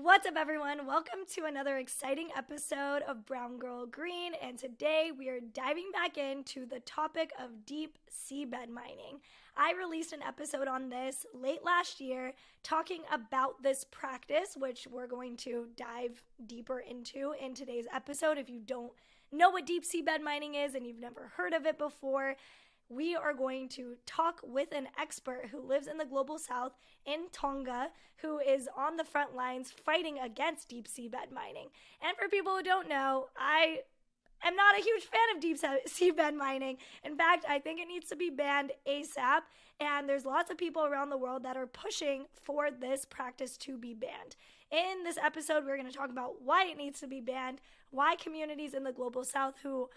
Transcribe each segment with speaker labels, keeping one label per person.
Speaker 1: What's up, everyone? Welcome to another exciting episode of Brown Girl Green, and today we are diving back into the topic of deep seabed mining. I released an episode on this late last year talking about this practice, which we're going to dive deeper into in today's episode. If you don't know what deep seabed mining is and you've never heard of it before, we are going to talk with an expert who lives in the global south in Tonga, who is on the front lines fighting against deep seabed mining. And for people who don't know, I am not a huge fan of deep seabed mining. In fact, I think it needs to be banned ASAP. And there's lots of people around the world that are pushing for this practice to be banned. In this episode, we're going to talk about why it needs to be banned, why communities in the global south who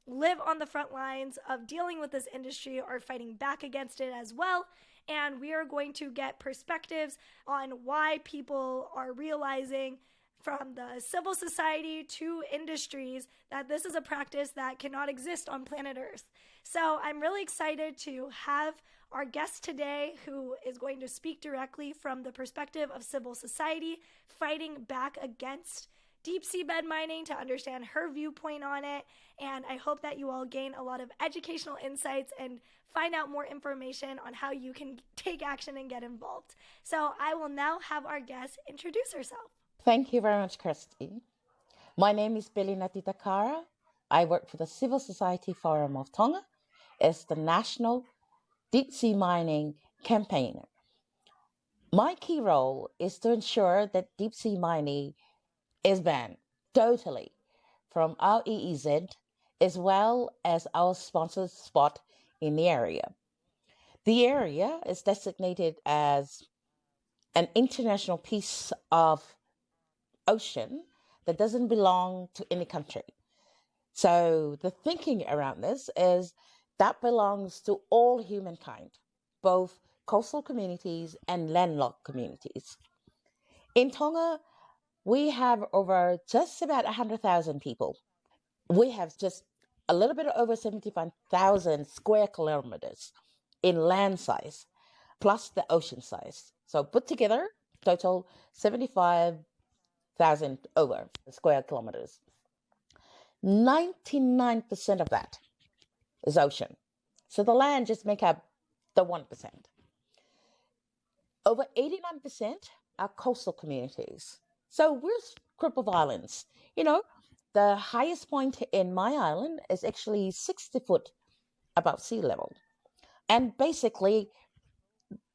Speaker 1: live on the front lines of dealing with this industry are fighting back against it as well. And we are going to get perspectives on why people are realizing, from the civil society to industries, that this is a practice that cannot exist on planet Earth. So I'm really excited to have our guest today, who is going to speak directly from the perspective of civil society fighting back against deep seabed mining, to understand her viewpoint on it. And I hope that you all gain a lot of educational insights and find out more information on how you can take action and get involved. So I will now have our guest introduce herself.
Speaker 2: Thank you very much, Kirsty. My name is Billy Natitakara. I work for the Civil Society Forum of Tonga as the National Deep Sea Mining Campaigner. My key role is to ensure that deep sea mining is banned totally from our EEZ, as well as our sponsored spot in the area. The area is designated as an international piece of ocean that doesn't belong to any country. So the thinking around this is that belongs to all humankind, both coastal communities and landlocked communities. In Tonga, we have over just about 100,000 people. We have just a little bit over 75,000 square kilometers in land size, plus the ocean size. So put together, total 75,000 over square kilometers. 99% of that is ocean. So the land just make up the 1%. Over 89% are coastal communities. So we're group of islands. The highest point in my island is actually 60 foot above sea level. And basically,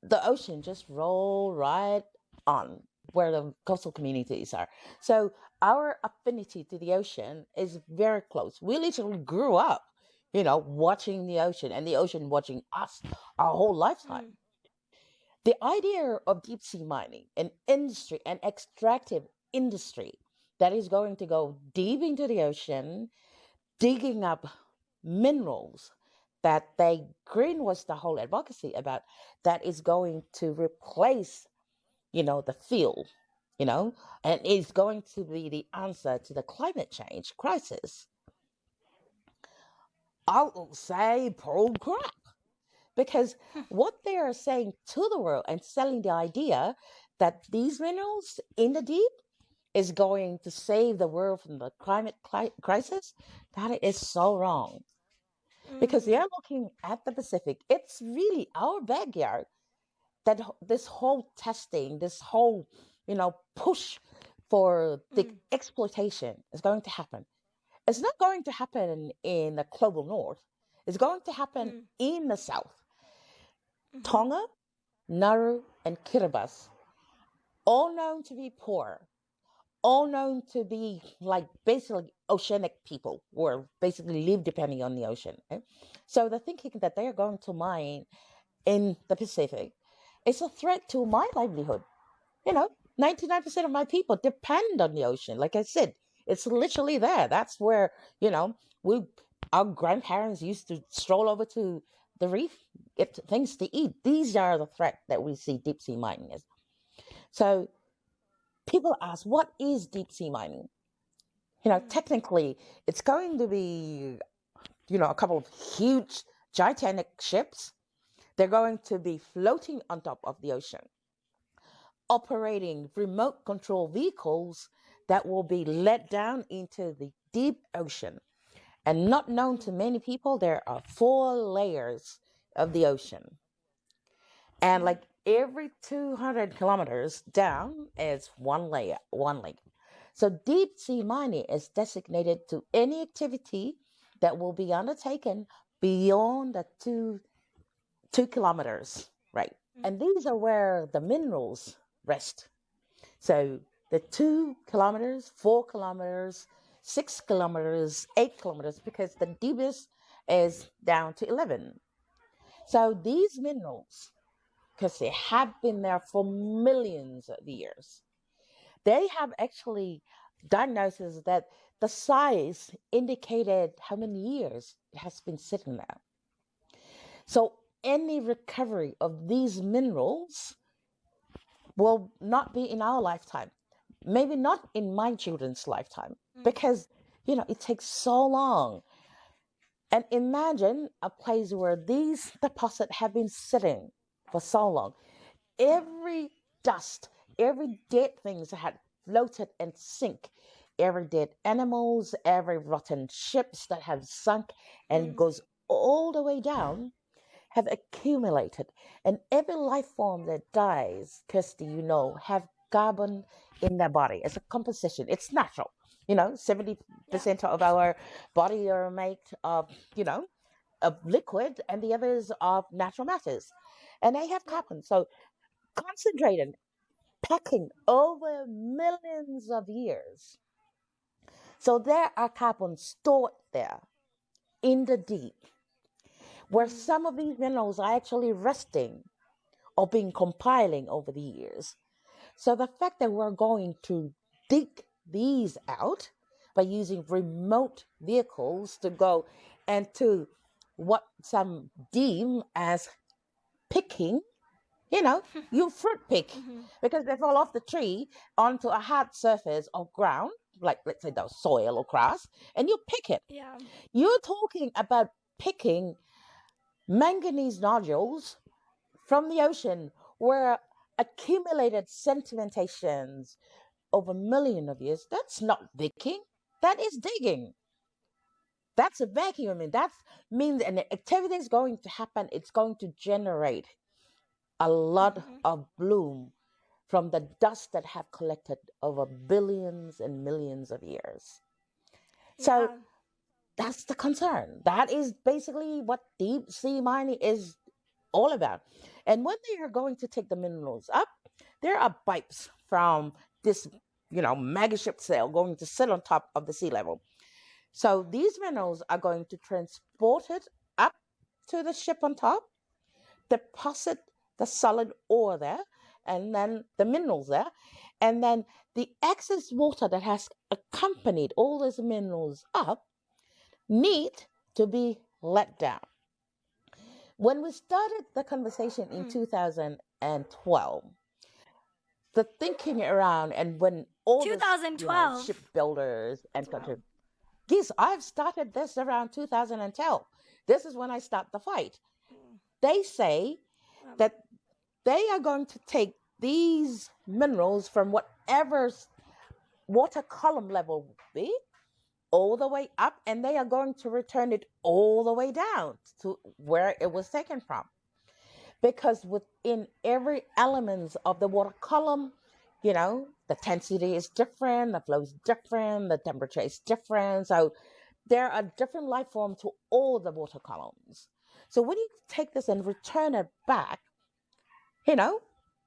Speaker 2: the ocean just roll right on where the coastal communities are. So our affinity to the ocean is very close. We literally grew up, watching the ocean and the ocean watching us our whole lifetime. The idea of deep sea mining, an industry, an extractive industry that is going to go deep into the ocean, digging up minerals that they greenwashed the whole advocacy about, that is going to replace, the fuel, and is going to be the answer to the climate change crisis. I will say, pull crap. Because what they are saying to the world and selling the idea that these minerals in the deep is going to save the world from the climate crisis, that is so wrong. Because they are looking at the Pacific. It's really our backyard that this whole testing, this whole, push for the exploitation is going to happen. It's not going to happen in the global north. It's going to happen in the south. Tonga, Nauru, and Kiribati, all known to be poor, all known to be like basically oceanic people, or basically live depending on the ocean. Right? So the thinking that they are going to mine in the Pacific is a threat to my livelihood. 99% of my people depend on the ocean. Like I said, it's literally there. That's where, our grandparents used to stroll over to the reef, get things to eat. These are the threat that we see deep sea mining as. So people ask, what is deep sea mining? Technically, it's going to be, a couple of huge, gigantic ships. They're going to be floating on top of the ocean. operating remote control vehicles that will be let down into the deep ocean. And not known to many people, there are 4 layers of the ocean. And like every 200 kilometers down is one layer, one layer. So deep sea mining is designated to any activity that will be undertaken beyond the 2 kilometers, right? And these are where the minerals rest. So the 2 kilometers, 4 kilometers, 6 kilometers, 8 kilometers, because the deepest is down to 11. So these minerals, because they have been there for millions of years, they have actually diagnosis that the size indicated how many years it has been sitting there. So any recovery of these minerals will not be in our lifetime, maybe not in my children's lifetime, because it takes so long. And imagine a place where these deposits have been sitting for so long. Every dust, every dead things that had floated and sink, every dead animals, every rotten ships that have sunk and goes all the way down have accumulated. And every life form that dies, Kirsty, have carbon in their body as a composition. It's natural. 70% of our body are made of, of liquid, and the others of natural matters. And they have carbon. So concentrated, packing over millions of years. So there are carbon stored there in the deep, where some of these minerals are actually resting or being compiling over the years. So the fact that we're going to dig these out by using remote vehicles to go and to what some deem as picking, you fruit pick, because they fall off the tree onto a hard surface of ground, like let's say the soil or grass, and you pick it.
Speaker 1: Yeah.
Speaker 2: You're talking about picking manganese nodules from the ocean where accumulated sedimentations over millions of years. That's not digging, that is digging. That's a vacuum. I mean, that means an activity is going to happen. It's going to generate a lot of bloom from the dust that have collected over billions and millions of years. So that's the concern. That is basically what deep sea mining is all about. And when they are going to take the minerals up, there are pipes from this, megaship sail going to sit on top of the sea level. So these minerals are going to transport it up to the ship on top, deposit the solid ore there, and then the minerals there, and then the excess water that has accompanied all those minerals up need to be let down. When we started the conversation in 2012, the thinking around, and when all
Speaker 1: 2012
Speaker 2: shipbuilders and countries, yes, I've started this around 2012. This is when I start the fight. They say that they are going to take these minerals from whatever water column level be all the way up, and they are going to return it all the way down to where it was taken from. Because within every element of the water column, the density is different, the flow is different, the temperature is different. So there are different life forms to all the water columns. So when you take this and return it back,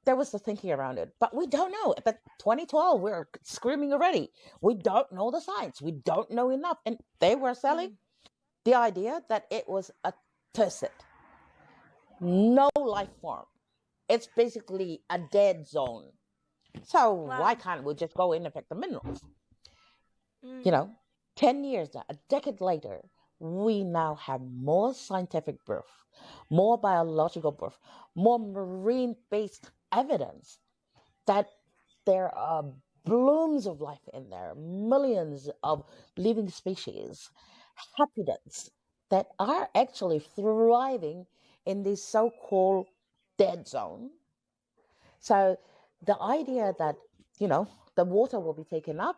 Speaker 2: there was the thinking around it. But we don't know. But 2012, we're screaming already. We don't know the science. We don't know enough. And they were selling the idea that it was a tacit, no life form. It's basically a dead zone. So why can't we just go in and pick the minerals? 10 years, a decade later, we now have more scientific proof, more biological proof, more marine-based evidence that there are blooms of life in there, millions of living species, habitats that are actually thriving in this so-called dead zone. So the idea that, you know, the water will be taken up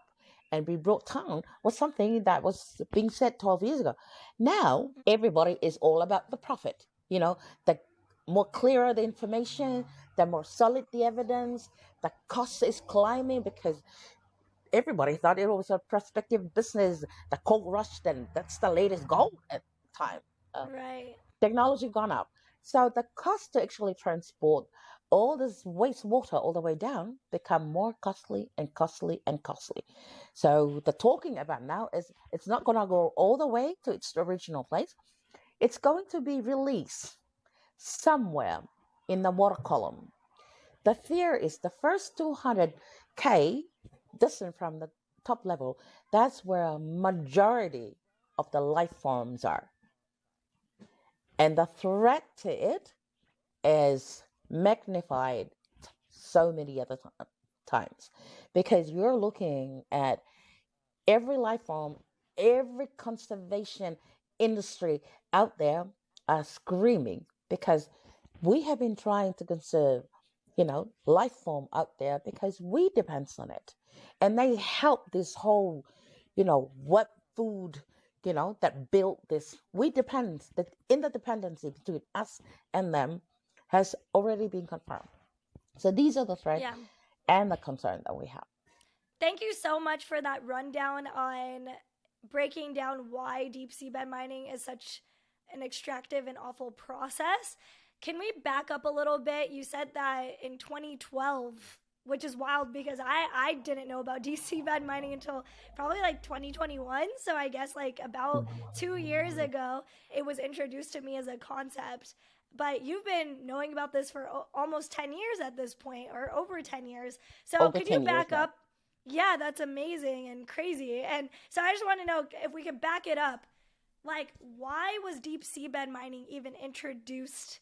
Speaker 2: and be brought down was something that was being said 12 years ago. Now, everybody is all about the profit. You know, the more clearer the information, the more solid the evidence, the cost is climbing because everybody thought it was a prospective business. The coal rush, then that's the latest gold at the time. Uh,
Speaker 1: Right.
Speaker 2: Technology gone up. So the cost to actually transport all this wastewater all the way down become more costly and costly and costly. So the talking about now is it's not going to go all the way to its original place. It's going to be released somewhere in the water column. The fear is the first 200K distant from the top level. That's where a majority of the life forms are. And the threat to it is magnified so many other times because you're looking at every life form, every conservation industry out there are screaming because we have been trying to conserve, life form out there because we depend on it. And they help this whole, what food, that built this. We depend, the interdependency between us and them has already been confirmed. So these are the threats
Speaker 1: Yeah.
Speaker 2: and the concern that we have.
Speaker 1: Thank you so much for that rundown on breaking down why deep seabed mining is such an extractive and awful process. Can we back up a little bit? You said that in 2012, which is wild because I didn't know about deep seabed mining until probably like 2021. So I guess like about 2 years ago, it was introduced to me as a concept. But you've been knowing about this for almost 10 years at this point, or over 10 years. So
Speaker 2: Over
Speaker 1: could you
Speaker 2: 10 years
Speaker 1: back
Speaker 2: now.
Speaker 1: up? Yeah, that's amazing and crazy. And so I just want to know if we could back it up. Like, why was deep seabed mining even introduced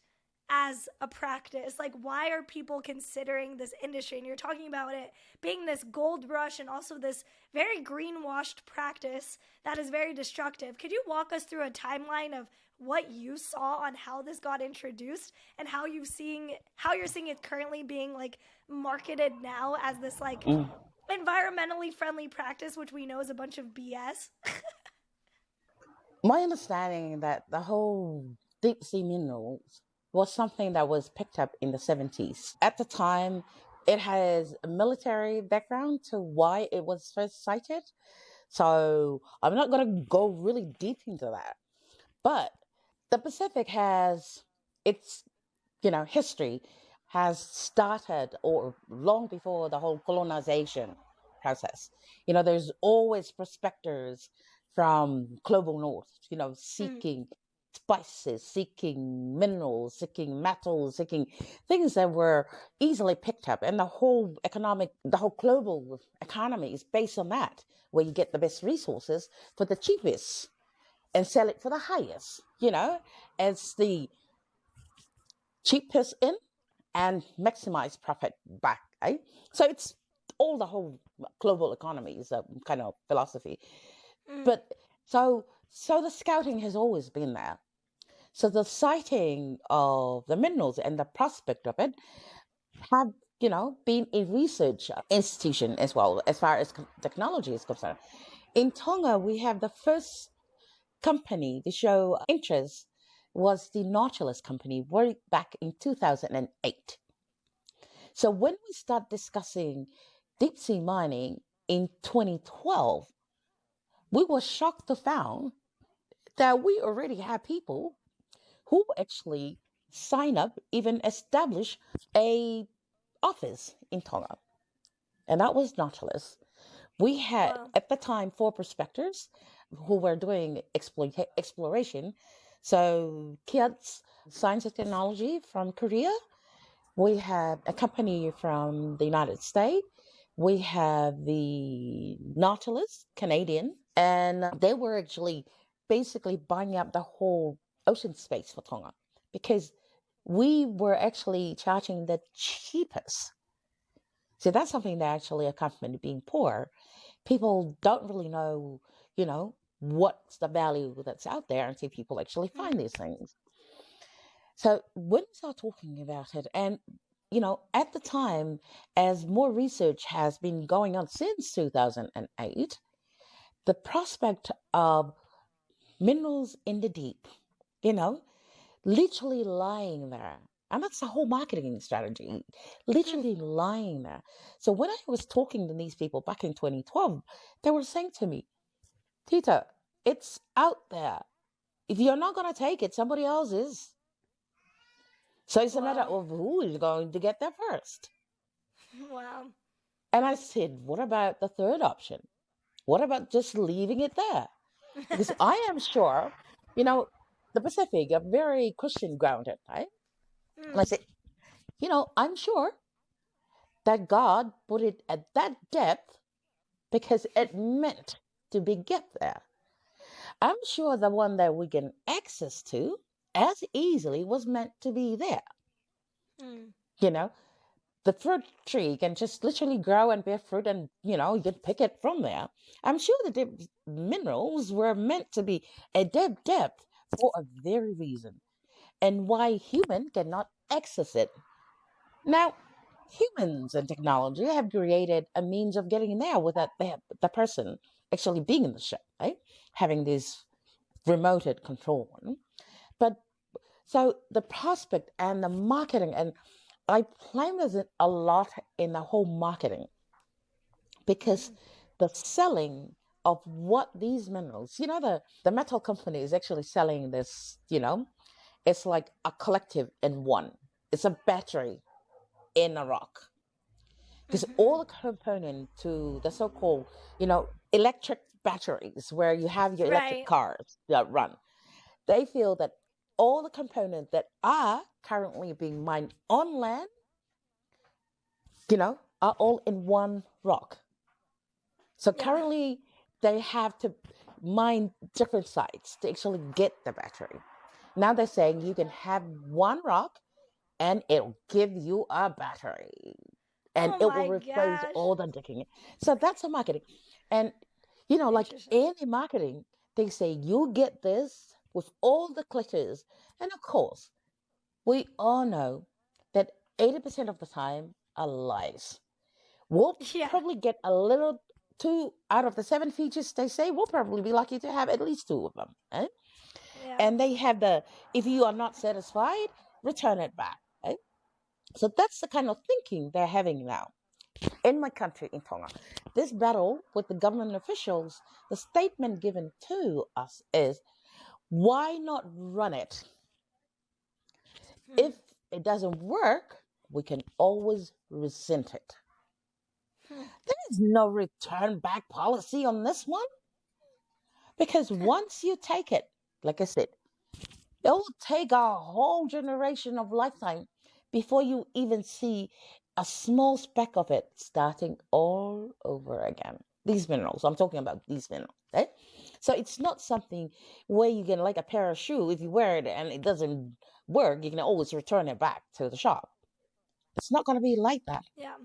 Speaker 1: as a practice? Like, why are people considering this industry? And you're talking about it being this gold rush and also this very greenwashed practice that is very destructive. Could you walk us through a timeline of what you saw on how this got introduced and how you're seeing it currently being like marketed now as this like
Speaker 2: Mm.
Speaker 1: environmentally friendly practice, which we know is a bunch of BS?
Speaker 2: My understanding that the whole deep sea minerals was something that was picked up in the 70s. At the time, it has a military background to why it was first cited. So I'm not going to go really deep into that. But the Pacific has its, history has started or long before the whole colonization process. There's always prospectors from global north,
Speaker 1: Mm,
Speaker 2: seeking spices, seeking minerals, seeking metals, seeking things that were easily picked up. And the whole global economy is based on that, where you get the best resources for the cheapest and sell it for the highest, as the cheapest in and maximize profit back. Right? So it's all the whole global economy is a kind of philosophy.
Speaker 1: mm,
Speaker 2: But so the scouting has always been there. So the sighting of the minerals and the prospect of it have, been a research institution as well as far as technology is concerned. In Tonga, we have the first company to show interest was the Nautilus company way back in 2008. So when we start discussing deep sea mining in 2012, we were shocked to find that we already have people who actually sign up, even establish a office in Tonga. And that was Nautilus. We had
Speaker 1: wow.
Speaker 2: at the time 4 prospectors who were doing exploration. So Kiats Science and Technology from Korea. We have a company from the United States. We have the Nautilus, Canadian, and they were actually basically buying up the whole ocean space for Tonga because we were actually charging the cheapest. So that's something that actually accompanied being poor. People don't really know, what's the value that's out there until people actually find
Speaker 1: Mm,
Speaker 2: these things. So when we start talking about it, and at the time, as more research has been going on since 2008, the prospect of minerals in the deep, you know, literally lying there. And that's the whole marketing strategy, literally lying there. So when I was talking to these people back in 2012, they were saying to me, Tita, it's out there. If you're not going to take it, somebody else is. So it's a matter
Speaker 1: Wow.
Speaker 2: of who is going to get there first.
Speaker 1: Wow.
Speaker 2: And I said, what about the third option? What about just leaving it there? Because I am sure, you know, the Pacific are very Christian grounded, right? And I
Speaker 1: Mm,
Speaker 2: said, I'm sure that God put it at that depth because it meant to be get there. I'm sure the one that we can access to as easily was meant to be there.
Speaker 1: mm.
Speaker 2: You know, the fruit tree can just literally grow and bear fruit and, you can pick it from there. I'm sure the minerals were meant to be at that depth for a very reason and why human cannot access it. Now, humans and technology have created a means of getting there without the person actually being in the ship, right? Having this remote control one. But so the prospect and the marketing, and I blame it a lot in the whole marketing because
Speaker 1: Mm.
Speaker 2: the selling of what these minerals, the metal company is actually selling this, it's like a collective in one. It's a battery in a rock. Because
Speaker 1: Mm-hmm.
Speaker 2: all the component to the so-called, electric batteries where you have your electric
Speaker 1: Right.
Speaker 2: cars that run, they feel that all the components that are currently being mined on land, are all in one rock. So
Speaker 1: Yeah.
Speaker 2: currently they have to mine different sites to actually get the battery. Now they're saying you can have one rock and it'll give you a battery and
Speaker 1: Oh
Speaker 2: it will
Speaker 1: my
Speaker 2: replace
Speaker 1: gosh.
Speaker 2: all the digging. So that's the marketing. And, like
Speaker 1: Interesting.
Speaker 2: any marketing, they say you get this with all the clickers. And of course, we all know that 80% of the time are lies. We'll
Speaker 1: Yeah.
Speaker 2: probably get a little two out of the seven features they say. We'll probably be lucky to have at least two of them. Eh?
Speaker 1: Yeah.
Speaker 2: And they have if you are not satisfied, return it back. Eh? So that's the kind of thinking they're having now in my country, in Tonga. This battle with the government officials, the statement given to us is, why not run it?
Speaker 1: Hmm.
Speaker 2: If it doesn't work, we can always resent it.
Speaker 1: Hmm.
Speaker 2: There is no return back policy on this one because once you take it, like I said, it will take a whole generation of lifetime before you even see a small speck of it starting all over again. These minerals, I'm talking about these minerals, right? So it's not something where you can, like a pair of shoes, if you wear it and it doesn't work, you can always return it back to the shop. It's not going to be like that.
Speaker 1: Yeah.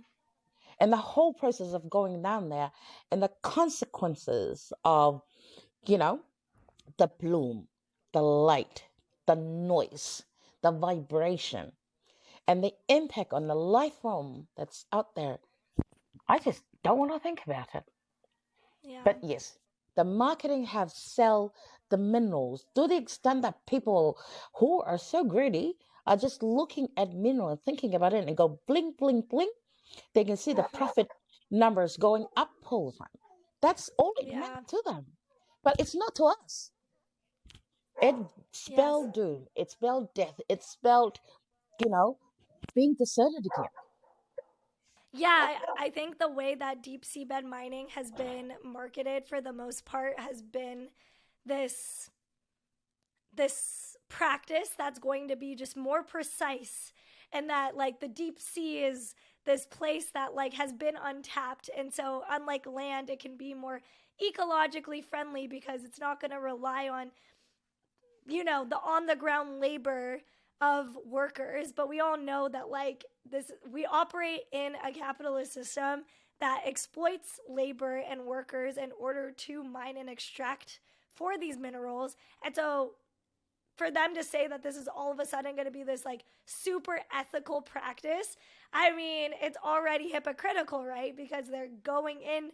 Speaker 2: And the whole process of going down there and the consequences of, you know, the bloom, the light, the noise, the vibration, and the impact on the life form that's out there. I just don't want to think about it.
Speaker 1: Yeah.
Speaker 2: But yes, the marketing have sell the minerals to the extent that people who are so greedy are just looking at mineral and thinking about it and go blink, blink, blink. They can see the profit numbers going up all the time. That's all it meant
Speaker 1: Yeah.
Speaker 2: to them. But it's not to us. It
Speaker 1: Yes.
Speaker 2: spelled doom. It spelled death. It spelled, you know, being deserted again.
Speaker 1: Yeah, I think the way that deep seabed mining has been marketed for the most part has been this this practice that's going to be just more precise, and that like the deep sea is this place that like has been untapped, and so unlike land it can be more ecologically friendly because it's not going to rely on the on the ground labor of workers. But we all know that like this we operate in a capitalist system that exploits labor and workers in order to mine and extract for these minerals. And so for them to say that this is all of a sudden going to be this like super ethical practice, I mean, it's already hypocritical, right? Because they're going in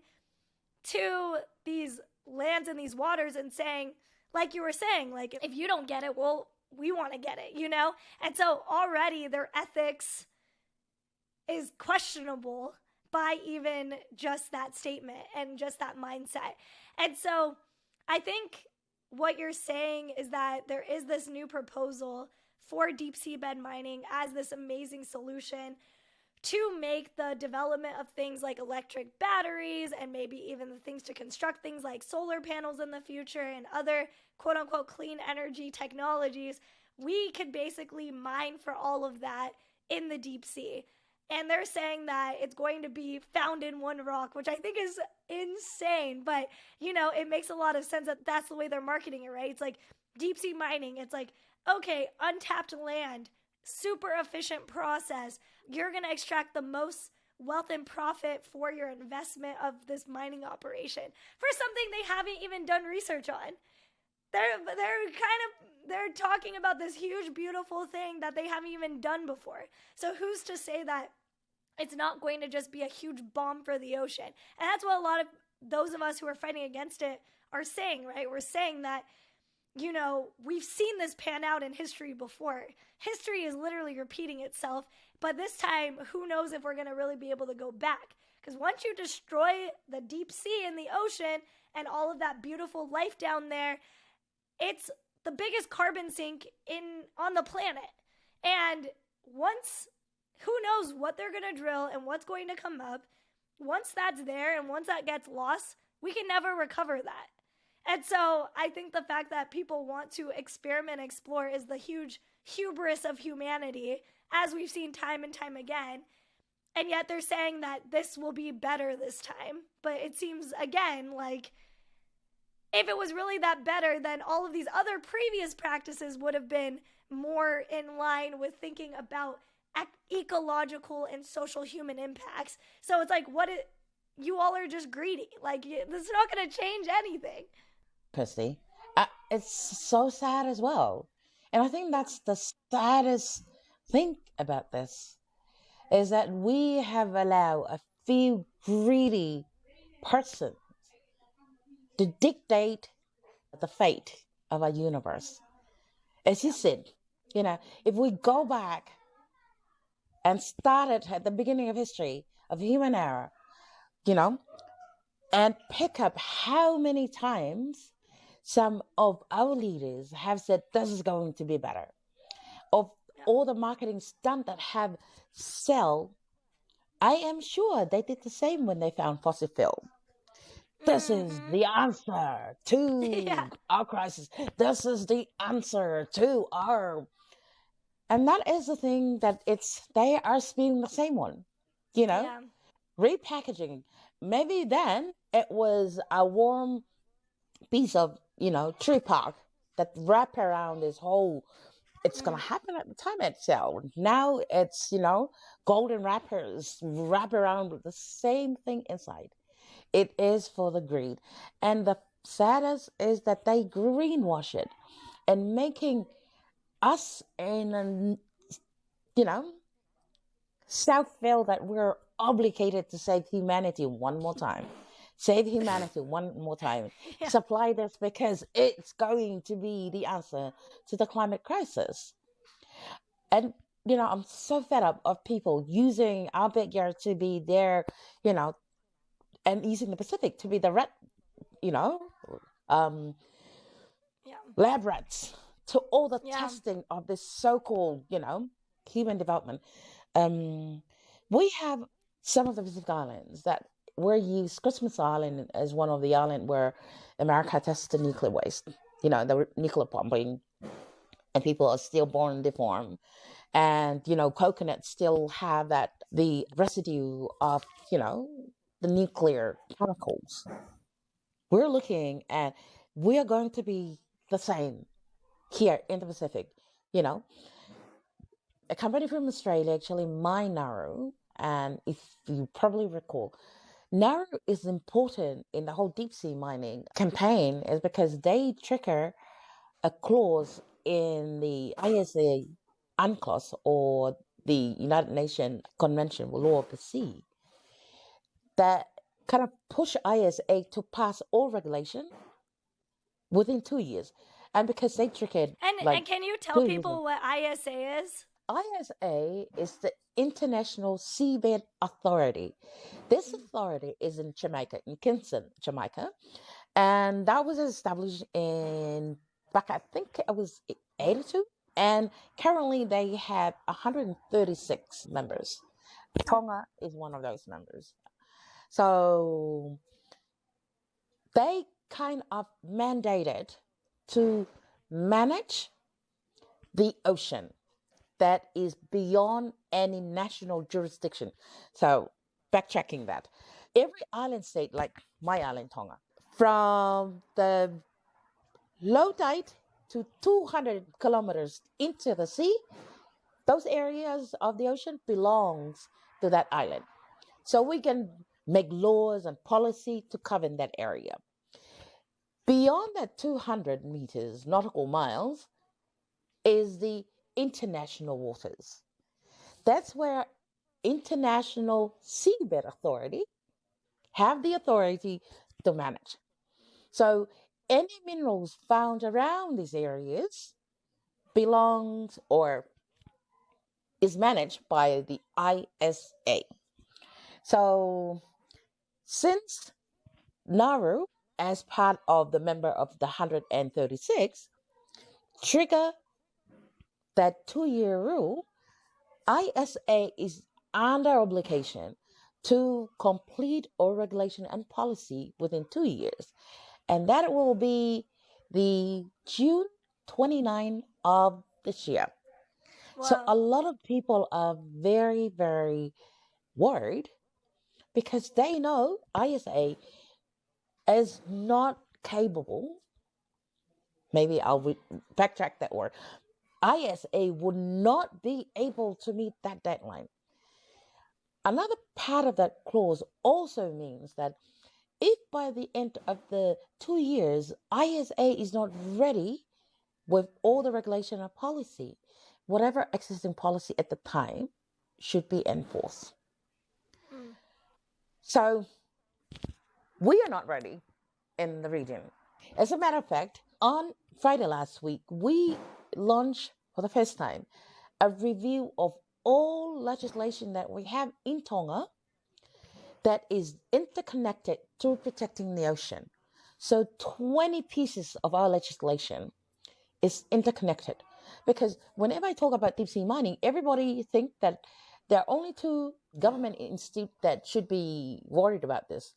Speaker 1: to these lands and these waters and saying, like you were saying, like, if you don't get it, well, we want to get it, you know? And so already their ethics is questionable by even just that statement and just that mindset. And so I think what you're saying is that there is this new proposal for deep seabed mining as this amazing solution to make the development of things like electric batteries and maybe even the things to construct things like solar panels in the future and other quote unquote clean energy technologies. We could basically mine for all of that in the deep sea. And they're saying that it's going to be found in one rock, which I think is insane. But, you know, it makes a lot of sense that that's the way they're marketing it, right? It's like deep sea mining. It's like, okay, untapped land, super efficient process. You're going to extract the most wealth and profit for your investment of this mining operation for something they haven't even done research on. They're talking about this huge, beautiful thing that they haven't even done before. So who's to say that it's not going to just be a huge bomb for the ocean? And that's what a lot of those of us who are fighting against it are saying, right? We're saying that, you know, we've seen this pan out in history before. History is literally repeating itself, but this time, who knows if we're going to really be able to go back? Because once you destroy the deep sea and the ocean and all of that beautiful life down there, it's the biggest carbon sink on the planet. And once, who knows what they're going to drill and what's going to come up. Once that's there and once that gets lost, we can never recover that. And so I think the fact that people want to experiment and explore is the huge hubris of humanity, as we've seen time and time again. And yet they're saying that this will be better this time. But it seems, again, like if it was really that better, then all of these other previous practices would have been more in line with thinking about ecological and social human impacts. So it's like, you all are just greedy. Like, this is not going to change anything.
Speaker 2: Christy, it's so sad as well. And I think that's the saddest thing about this, is that we have allowed a few greedy persons to dictate the fate of our universe. As you said, you know, if we go back and started at the beginning of history of human era, you know, and pick up how many times some of our leaders have said this is going to be better, of all the marketing stunt that have sell, I am sure they did the same when they found fossil fuel. This is the answer to our crisis. This is the answer to our... And that is the thing, that they are spewing the same one, you know?
Speaker 1: Yeah.
Speaker 2: Repackaging. Maybe then it was a warm piece of, you know, tree bark that wrap around this whole... It's going to happen at the time itself. Now it's, you know, golden wrappers wrap around with the same thing inside. It is for the greed. And the saddest is that they greenwash it and making us you know, self-feel that we're obligated to save humanity one more time. Save humanity one more time.
Speaker 1: Yeah.
Speaker 2: Supply this because it's going to be the answer to the climate crisis. And, you know, I'm so fed up of people using our backyard to be their, you know, and using the Pacific to be the red, you know, lab rats to all the testing of this so-called, you know, human development. We have some of the Pacific Islands that were used. Christmas Island as one of the islands where America tested nuclear waste, you know, the nuclear bombing, and people are still born deformed. And, you know, coconuts still have the residue of, you know, the nuclear chemicals. We're looking at, we are going to be the same here in the Pacific. You know, a company from Australia actually mined Nauru, and if you probably recall, Nauru is important in the whole deep sea mining campaign is because they trigger a clause in the ISA UNCLOS, or the United Nations Convention for Law of the Sea, that kind of push ISA to pass all regulation within 2 years. And because they trick it like
Speaker 1: And can you tell
Speaker 2: 2 years
Speaker 1: people what ISA is?
Speaker 2: ISA is the International Seabed Authority. This authority is in Jamaica, in Kingston, Jamaica, and that was established in back, I think it was 82, and currently they have 136 members. Tonga is one of those members. So they kind of mandated to manage the ocean that is beyond any national jurisdiction. So, backtracking that, every island state, like my island, Tonga, from the low tide to 200 kilometers into the sea, those areas of the ocean belongs to that island. So we can make laws and policy to cover that area. Beyond that 200 meters, nautical miles, is the international waters. That's where International Seabed Authority have the authority to manage. So any minerals found around these areas belongs or is managed by the ISA. So since Nauru, as part of the member of the 136, trigger that 2-year rule, ISA is under obligation to complete all regulation and policy within 2 years. And that will be the June 29 of this year. So a lot of people are very, very worried because they know ISA is not capable. Maybe I'll backtrack that word. ISA would not be able to meet that deadline. Another part of that clause also means that if by the end of the 2 years, ISA is not ready with all the regulation and policy, whatever existing policy at the time should be enforced. So we are not ready in the region. As a matter of fact, on Friday last week, we launched for the first time a review of all legislation that we have in Tonga that is interconnected to protecting the ocean. So 20 pieces of our legislation is interconnected. Because whenever I talk about deep sea mining, everybody think that there are only two government institutes that should be worried about this.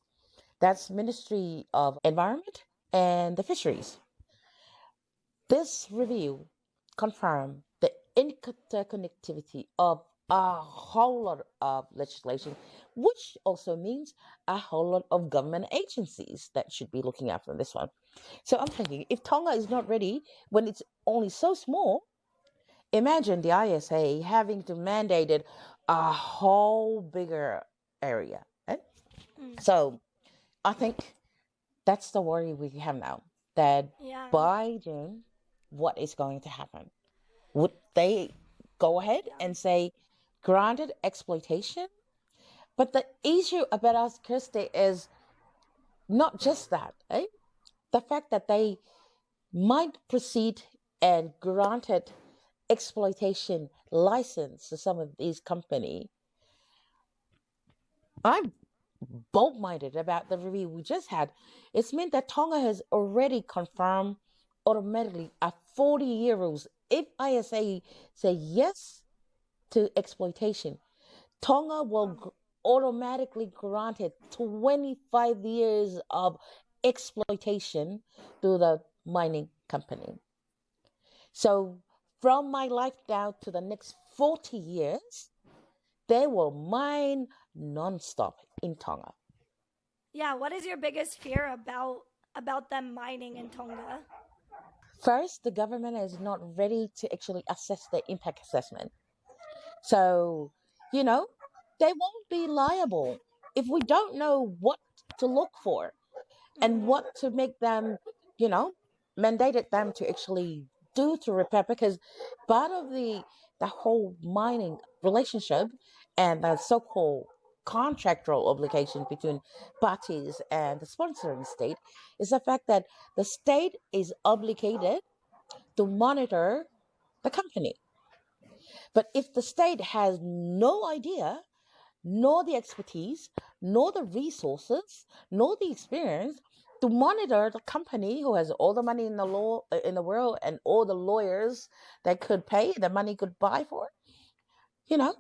Speaker 2: That's Ministry of Environment and the Fisheries. This review confirmed the interconnectivity of a whole lot of legislation, which also means a whole lot of government agencies that should be looking after this one. So I'm thinking, if Tonga is not ready when it's only so small, imagine the ISA having to mandate a whole bigger area. Right? So I think that's the worry we have now, that by June, what is going to happen? Would they go ahead and say, granted exploitation? But the issue about us, Kirsty, is not just that, eh? The fact that they might proceed and granted exploitation license to some of these companies. I'm bold-minded about the review we just had. It's meant that Tonga has already confirmed automatically a 40-year rules. If ISA say yes to exploitation, Tonga will automatically granted 25 years of exploitation to the mining company. So from my lifetime to the next 40 years, they will mine non-stop in Tonga.
Speaker 1: Yeah, what is your biggest fear about them mining in Tonga?
Speaker 2: First, the government is not ready to actually assess the impact assessment. So, they won't be liable if we don't know what to look for and what to make them, mandated them to actually due to repair, because part of the whole mining relationship and the so-called contractual obligation between parties and the sponsoring state is the fact that the state is obligated to monitor the company. But if the state has no idea, nor the expertise, nor the resources, nor the experience to monitor the company who has all the money in the law in the world and all the lawyers that could pay, the money could buy for, you know,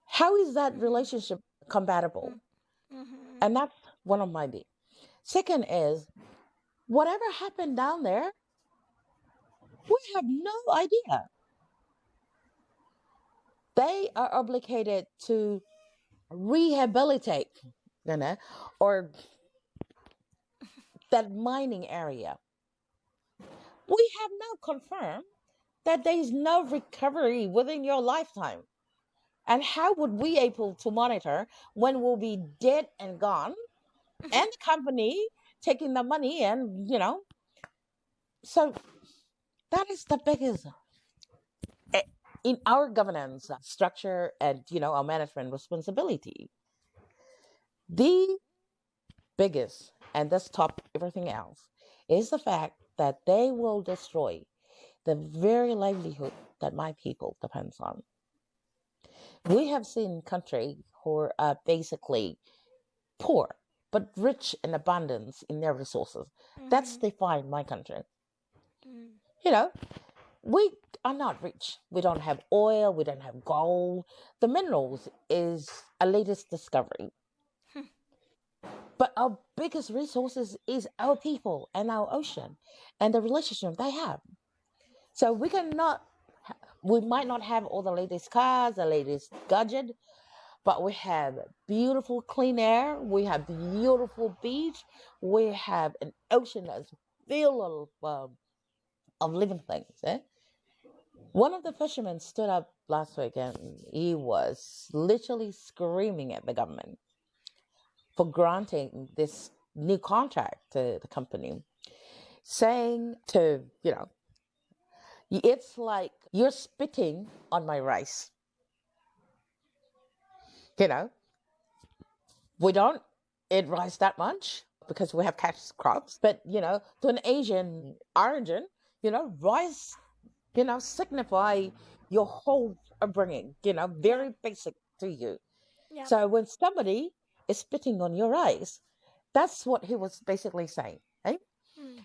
Speaker 2: how is that relationship compatible?
Speaker 1: Mm-hmm.
Speaker 2: And that's one of my big. Second is whatever happened down there, we have no idea. They are obligated to rehabilitate, or that mining area. We have now confirmed that there is no recovery within your lifetime. And how would we able to monitor when we'll be dead and gone, and the company taking the money, and so that is the biggest in our governance structure and our management responsibility. The biggest, and this top everything else, is the fact that they will destroy the very livelihood that my people depends on. We have seen countries who are basically poor but rich in abundance in their resources. That's defined my country. You know, we are not rich. We don't have oil. We don't have gold. The minerals is a latest discovery. But our biggest resources is our people and our ocean and the relationship they have. So we might not have all the latest cars, the latest gadget, but we have beautiful clean air. We have beautiful beach. We have an ocean that's full of living things. One of the fishermen stood up last week and he was literally screaming at the government for granting this new contract to the company, saying it's like you're spitting on my rice. We don't eat rice that much because we have cash crops, but to an Asian origin, rice, signify your whole upbringing, very basic to you.
Speaker 1: Yeah.
Speaker 2: So when somebody is spitting on your rice, that's what he was basically saying. Right?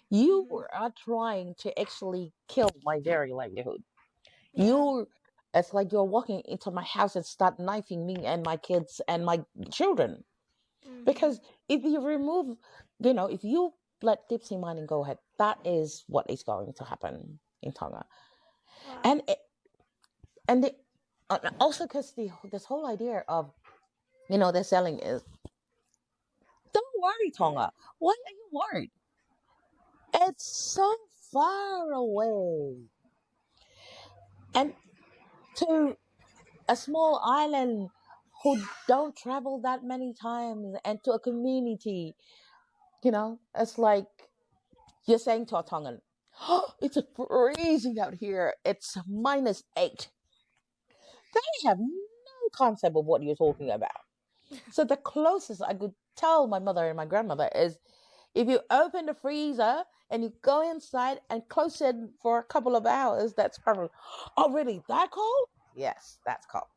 Speaker 2: You are trying to actually kill my very livelihood.
Speaker 1: Yeah.
Speaker 2: It's like you're walking into my house and start knifing me and my kids and my children. Because if you remove, if you let deep sea mining go ahead, that is what is going to happen in Tonga.
Speaker 1: Wow.
Speaker 2: And also because this whole idea of, they're selling is, don't worry, Tonga. Why are you worried? It's so far away. And to a small island who don't travel that many times, and to a community, it's like you're saying to a Tongan, oh, it's freezing out here. It's -8. They have no concept of what you're talking about. So the closest I could tell my mother and my grandmother is if you open the freezer and you go inside and close it for a couple of hours, that's probably, oh, really, that cold? Yes, that's cold.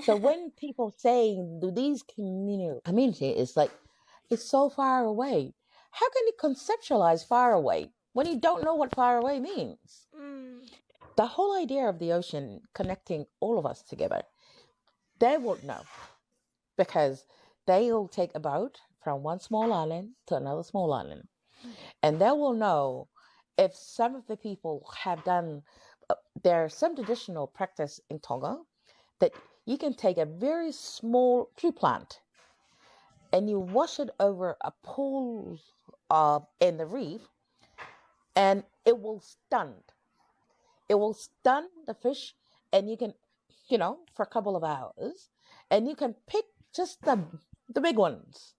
Speaker 2: So when people say, do these community, it's like, it's so far away. How can you conceptualize far away when you don't know what far away means? The whole idea of the ocean connecting all of us together, they won't know because they'll take a boat from one small island to another small island. And they will know if some of the people have done, there's some traditional practice in Tonga that you can take a very small tree plant and you wash it over a pool in the reef, and it will stun. It will stun the fish, and you can, for a couple of hours, and you can pick just the big ones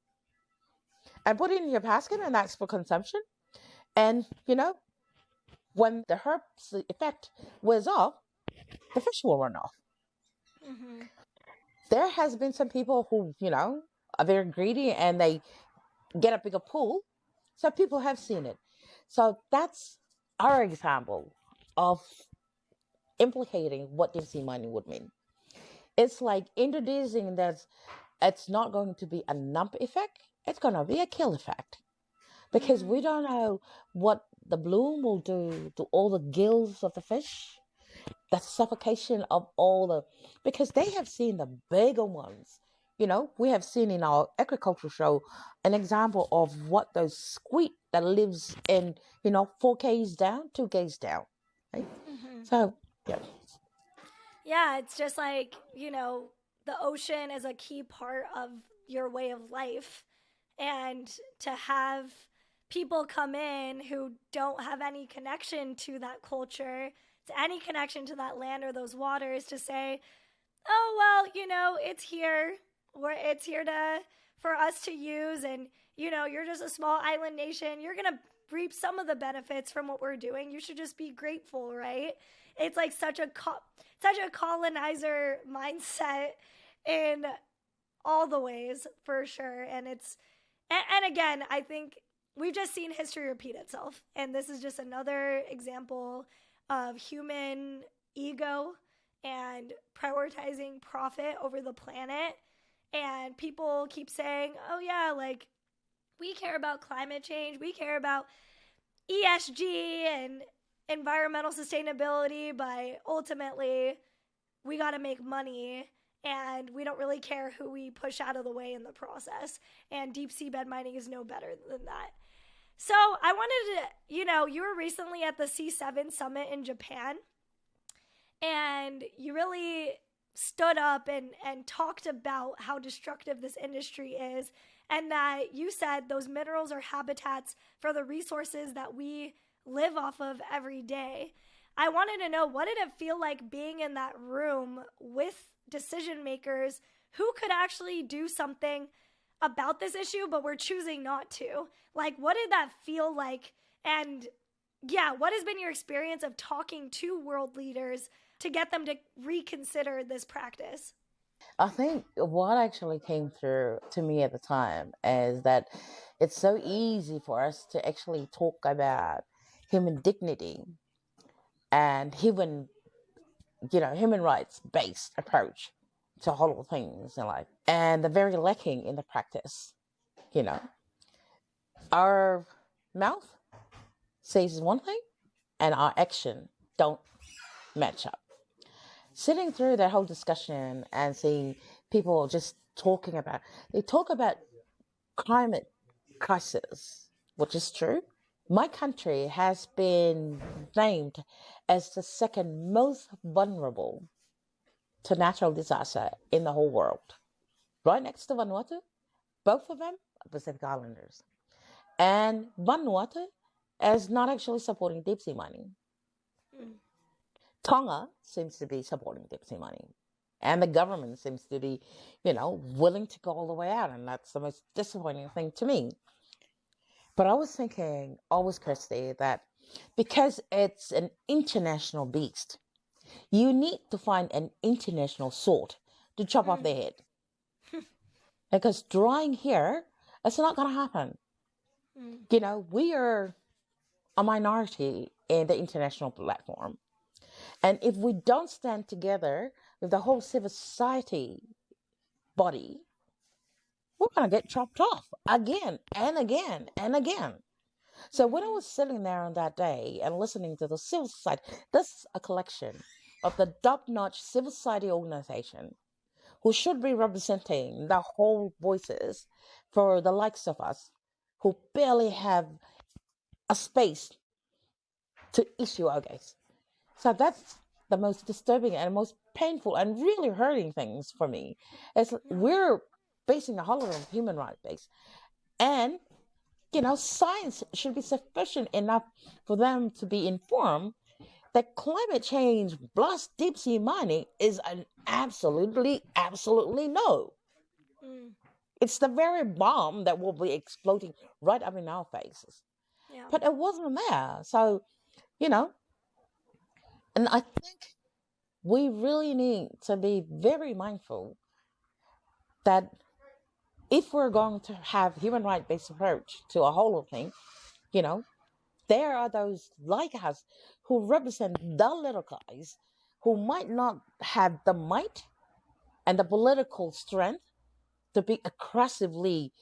Speaker 2: and put it in your basket, and that's for consumption. And when the herb's effect wears off, the fish will run off.
Speaker 1: Mm-hmm.
Speaker 2: There has been some people who, are very greedy and they get a bigger pool. So people have seen it. So that's our example of implicating what deep sea mining would mean. It's like introducing that it's not going to be a numb effect, it's going to be a kill effect. Because we
Speaker 1: Mm-hmm.
Speaker 2: don't know what the bloom will do to all the gills of the fish, the suffocation of all the, because they have seen the bigger ones. We have seen in our agriculture show an example of what those squid that lives in, 4Ks down, 2Ks down. Right?
Speaker 1: Mm-hmm.
Speaker 2: So, yeah.
Speaker 1: Yeah, it's just like, the ocean is a key part of your way of life. And to have people come in who don't have any connection to that culture, to any connection to that land or those waters, to say, oh, well, it's here. It's here for us to use. And, you're just a small island nation. You're going to reap some of the benefits from what we're doing. You should just be grateful, right? It's like such a colonizer mindset in all the ways, for sure. And again, I think we've just seen history repeat itself, and this is just another example of human ego and prioritizing profit over the planet. And people keep saying, oh yeah, like, we care about climate change, we care about ESG and environmental sustainability, but ultimately we got to make money, and we don't really care who we push out of the way in the process. And deep seabed mining is no better than that. So I wanted to, you were recently at the C7 summit in Japan, and you really stood up and talked about how destructive this industry is, and that you said those minerals are habitats for the resources that we live off of every day. I wanted to know, what did it feel like being in that room with decision makers who could actually do something about this issue, but we're choosing not to? Like, what did that feel like? And yeah, what has been your experience of talking to world leaders to get them to reconsider this practice?
Speaker 2: I think what actually came through to me at the time is that it's so easy for us to actually talk about human dignity and human rights based approach to all of things in life, and the very lacking in the practice. You know, our mouth says one thing, and our action don't match up. Sitting through that whole discussion and seeing people just they talk about climate crisis, which is true. My country has been named as the second most vulnerable to natural disaster in the whole world, right next to Vanuatu. Both of them are Pacific Islanders. And Vanuatu is not actually supporting deep sea mining.
Speaker 1: Mm.
Speaker 2: Tonga seems to be supporting deep sea mining. And the government seems to be, willing to go all the way out. And that's the most disappointing thing to me. But I was thinking, always, Kirsty, that because it's an international beast, you need to find an international sword to chop off
Speaker 1: Mm.
Speaker 2: their head. Because drawing here, it's not going to happen.
Speaker 1: Mm.
Speaker 2: We are a minority in the international platform. And if we don't stand together with the whole civil society body, we're going to get chopped off again and again and again. So when I was sitting there on that day and listening to the civil society, this is a collection of the top-notch civil society organization who should be representing the whole voices for the likes of us who barely have a space to issue our case. So that's the most disturbing and most painful and really hurting things for me. Is we're facing a whole lot of human rights base. And, science should be sufficient enough for them to be informed that climate change plus deep sea mining is an absolutely, absolutely no.
Speaker 1: Mm.
Speaker 2: It's the very bomb that will be exploding right up in our faces.
Speaker 1: Yeah.
Speaker 2: But it wasn't there. So you know. And I think we really need to be very mindful that if we're going to have human right based approach to a whole of thing, you know, there are those like us who represent the little guys who might not have the might and the political strength to be aggressively,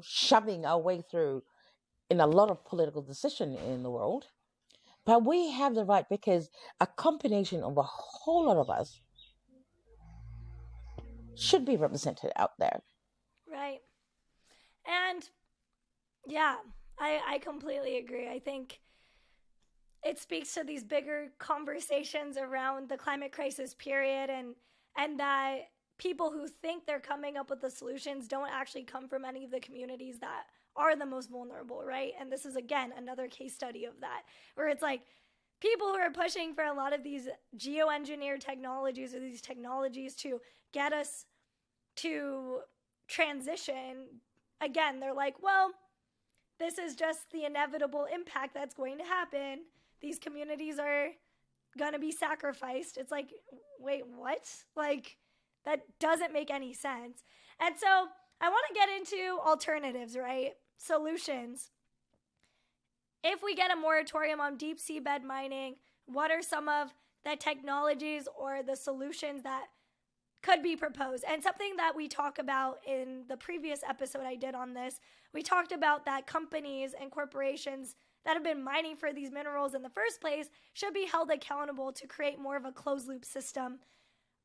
Speaker 2: shoving our way through in a lot of political decision in the world. But we have the right because a combination of a whole lot of us should be represented out there.
Speaker 1: Right. And yeah, I completely agree. I think it speaks to these bigger conversations around the climate crisis period, and that people who think they're coming up with the solutions don't actually come from any of the communities that are the most vulnerable, right? And this is again another case study of that, where it's like people who are pushing for a lot of these geoengineered technologies or these technologies to get us to transition, again, they're like, well, this is just the inevitable impact that's going to happen. These communities are going to be sacrificed. It's like, wait, what? Like, that doesn't make any sense. And so I want to get into alternatives, right? Solutions. If we get a moratorium on deep seabed mining, what are some of the technologies or the solutions that could be proposed? And something that we talk about in the previous episode I did on this, we talked about that companies and corporations that have been mining for these minerals in the first place should be held accountable to create more of a closed loop system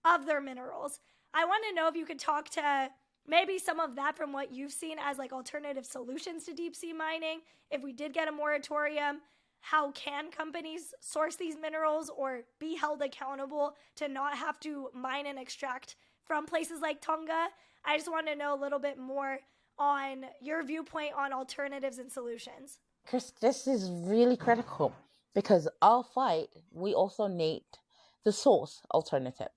Speaker 1: of their minerals. I want to know if you could talk to maybe some of that from what you've seen as like alternative solutions to deep sea mining. If we did get a moratorium, how can companies source these minerals or be held accountable to not have to mine and extract from places like Tonga? I just want to know a little bit more on your viewpoint on alternatives and solutions.
Speaker 2: Chris, this is really critical because our fight, we also need the source alternative.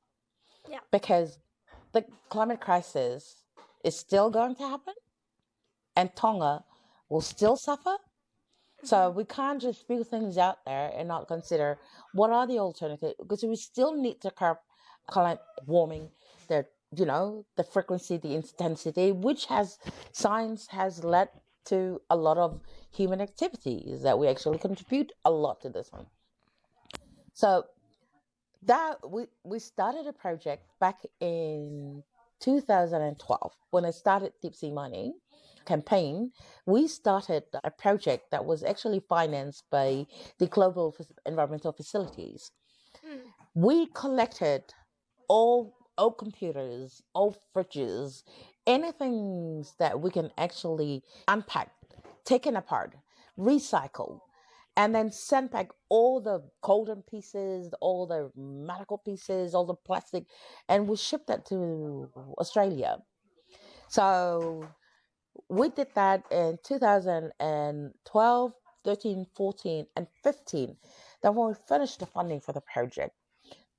Speaker 1: Yeah.
Speaker 2: Because the climate crisis is still going to happen and Tonga will still suffer. So we can't just spew things out there and not consider what are the alternatives, because we still need to curb climate warming, the frequency, the intensity, which science has led to a lot of human activities that we actually contribute a lot to this one. So that we started a project back in 2012 when I started deep sea mining campaign. We started a project that was actually financed by the Global Environmental Facilities. We collected all old computers, old fridges, anything that we can actually unpack, taken apart, recycle, and then send back all the golden pieces, all the medical pieces, all the plastic, and we shipped that to Australia. So we did that in 2012, 13, 14, and 15. Then when we finished the funding for the project.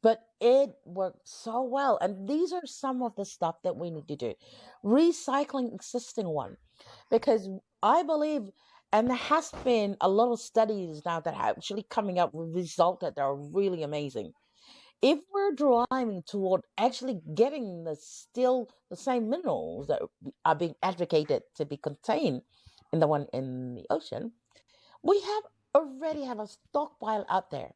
Speaker 2: But it worked so well. And these are some of the stuff that we need to do. Recycling existing one. Because I believe, and there has been a lot of studies now that are actually coming up with results that are really amazing. If we're driving toward actually getting still the same minerals that are being advocated to be contained in the one in the ocean, we already have a stockpile out there.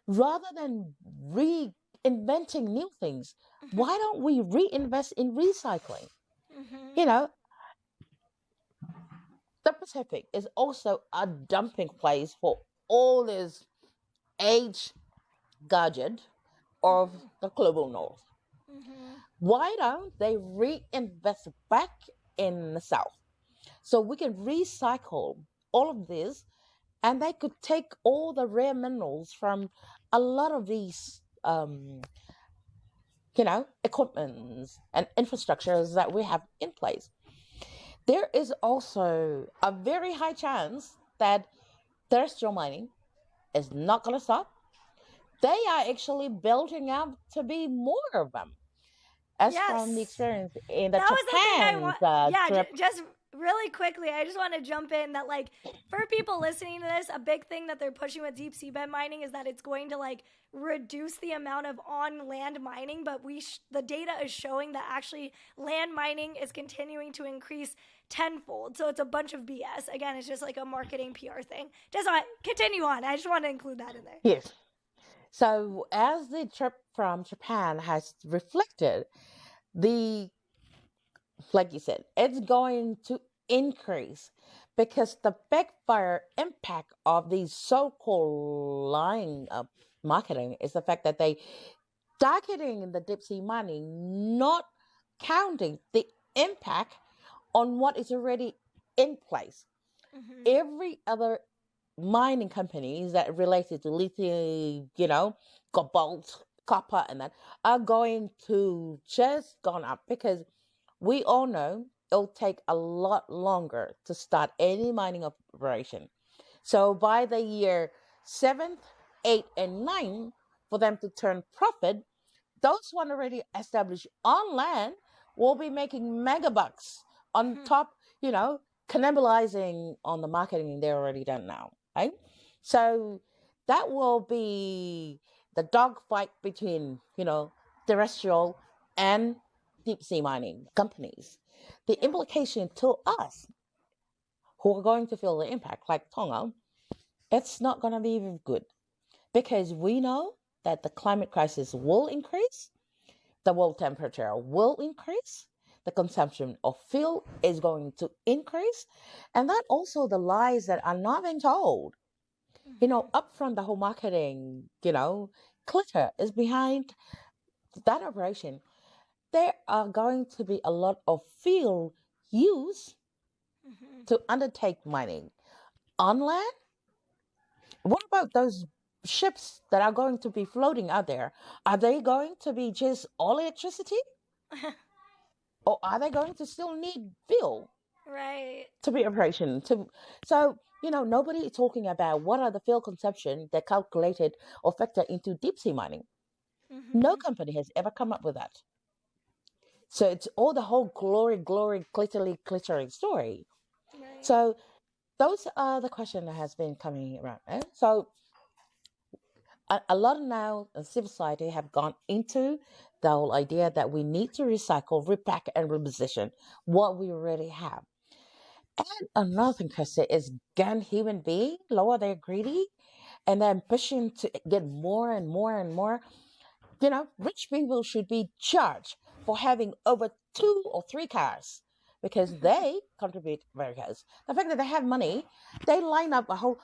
Speaker 2: Rather than reinventing new things, why don't we reinvest in recycling? The Pacific is also a dumping place for all this age gadget of the global north. Why don't they reinvest back in the south so we can recycle all of this, and they could take all the rare minerals from a lot of these equipments and infrastructures that we have in place. There is also a very high chance that terrestrial mining is not going to stop. They are actually building up to be more of them. As from the experience in the
Speaker 1: that was the thing I
Speaker 2: Japan
Speaker 1: want. Yeah,
Speaker 2: trip.
Speaker 1: just really quickly, I just want to jump in that, like, for people listening to this, a big thing that they're pushing with deep seabed mining is that it's going to, like, reduce the amount of on land mining, but the data is showing that actually land mining is continuing to increase tenfold. So it's a bunch of BS. Again, it's just like a marketing PR thing. Just want continue on. I just want to include that in there.
Speaker 2: Yes. So as the trip from Japan has reflected, the like you said, it's going to increase because the backfire impact of these so-called lying marketing is the fact that they targeting the deep sea mining, not counting the impact on what is already in place.
Speaker 1: Mm-hmm.
Speaker 2: Every other mining companies that related to lithium, cobalt, copper, and that are going to just gone up because we all know it'll take a lot longer to start any mining operation. So by the year 7th, 8th, and 9th, for them to turn profit, those one already established on land will be making mega bucks on top, cannibalizing on the marketing they're already done now, right? So that will be the dogfight between, terrestrial and deep sea mining companies. The implication to us who are going to feel the impact, like Tonga, it's not going to be even good because we know that the climate crisis will increase, the world temperature will increase, the consumption of fuel is going to increase, and that also the lies that are not being told. Up front, the whole marketing, clutter is behind that operation. There are going to be a lot of fuel used to undertake mining. On land, what about those ships that are going to be floating out there? Are they going to be just all electricity? Or are they going to still need fuel
Speaker 1: Right.
Speaker 2: to be operation? So, nobody is talking about what are the fuel consumption that calculated or factor into deep sea mining. No company has ever come up with that. So it's all the whole glory, glittering story.
Speaker 1: Right.
Speaker 2: So those are the question that has been coming around. So a lot of now civil society have gone into the whole idea that we need to recycle, repack, and reposition what we already have. And another thing, Krista, is can human being lower their greedy and their ambition to get more and more and more? Rich people should be charged for having over 2 or 3 cars because they contribute very cars. The fact that they have money, they line up a whole.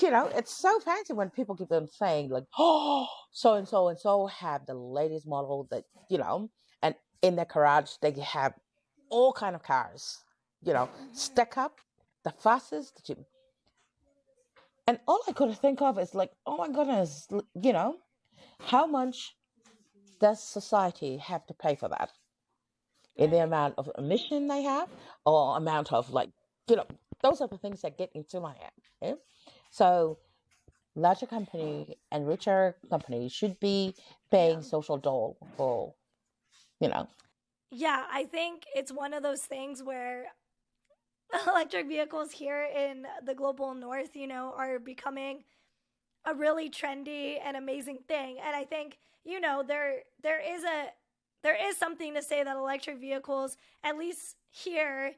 Speaker 2: It's so fancy when people keep on saying like, oh, so and so have the latest model that and in their garage they have all kind of cars, stack up the fastest, the cheap. And all I could think of is like, oh my goodness, how much does society have to pay for that in the amount of emission they have or amount of those are the things that get into my head. Okay? So larger company and richer companies should be paying social dole for
Speaker 1: Yeah, I think it's one of those things where electric vehicles here in the global north, are becoming a really trendy and amazing thing. And I think, there is something to say that electric vehicles, at least here,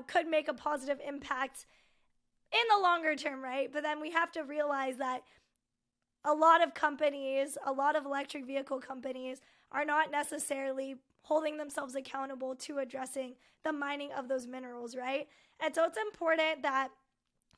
Speaker 1: could make a positive impact in the longer term, right? But then we have to realize that a lot of companies, a lot of electric vehicle companies are not necessarily holding themselves accountable to addressing the mining of those minerals, right? And so it's important that